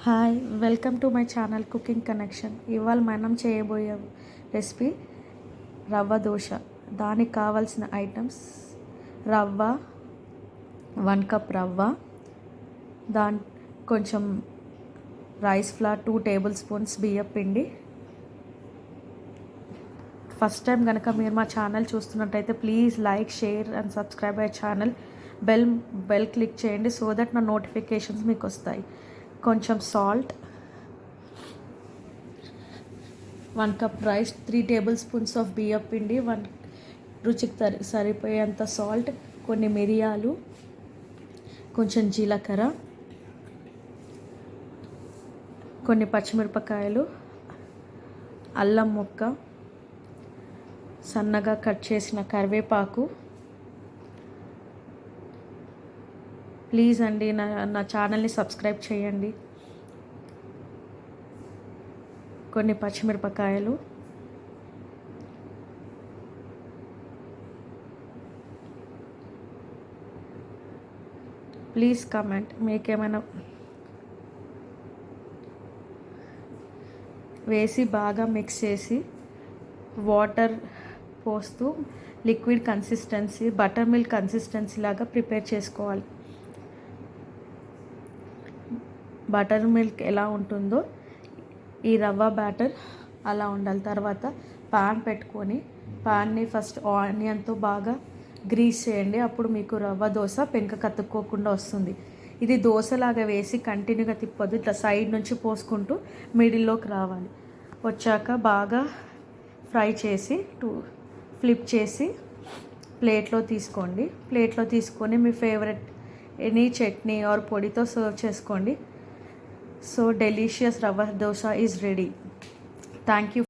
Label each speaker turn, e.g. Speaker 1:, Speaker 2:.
Speaker 1: Hi, welcome to my channel cooking connection. ఇవాళ మనం చేయబోయే రెసిపీ రవ్వ దోశ. దానికి కావాల్సిన ఐటమ్స్ రవ్వ, 1 కప్ రవ్వ, కొంచెం రైస్ ఫ్లార్, 2 టేబుల్ స్పూన్స్ బియ్యం పిండి. ఫస్ట్ టైం కనుక మీరు మా ఛానల్ చూస్తున్నట్టయితే please like, share and subscribe my channel. Bell click చేయండి సో దట్ నా నోటిఫికేషన్స్ మీకు వస్తాయి. కొంచెం salt, 1 cup rice, 3 table spoons of బియ్యం పిండి, రుచికి సరిపోయేంత సాల్ట్, కొన్ని మిరియాలు, కొంచెం జీలకర్ర, కొన్ని పచ్చిమిరపకాయలు, అల్లం ముక్క, సన్నగా కట్ చేసిన కరివేపాకు. ప్లీజ్ అండి నా ఛానల్ని సబ్స్క్రైబ్ చేయండి. కొన్ని పచ్చిమిరపకాయలు, ప్లీజ్ కమెంట్ మీకేమైనా వేసి బాగా మిక్స్ చేసి వాటర్ పోస్తూ liquid consistency, butter milk consistency లాగా ప్రిపేర్ చేసుకోవాలి. బటర్ మిల్క్ ఎలా ఉంటుందో ఈ రవ్వ బ్యాటర్ అలా ఉండాలి. తర్వాత పాన్ పెట్టుకొని పాన్ని ఫస్ట్ ఆనియన్తో బాగా గ్రీస్ చేయండి. అప్పుడు మీకు రవ్వ దోశ పెంక కతుక్కోకుండా వస్తుంది. ఇది దోశలాగా వేసి కంటిన్యూగా తిప్పొద్దు, ఇట్లా సైడ్ నుంచి పోసుకుంటూ మిడిల్లోకి రావాలి. వచ్చాక బాగా ఫ్రై చేసి ఫ్లిప్ చేసి ప్లేట్లో తీసుకోండి. ప్లేట్లో తీసుకొని మీ ఫేవరెట్ ఎనీ చట్నీ ఆర్ పొడితో సర్వ్ చేసుకోండి. So delicious rava dosa is ready. Thank you.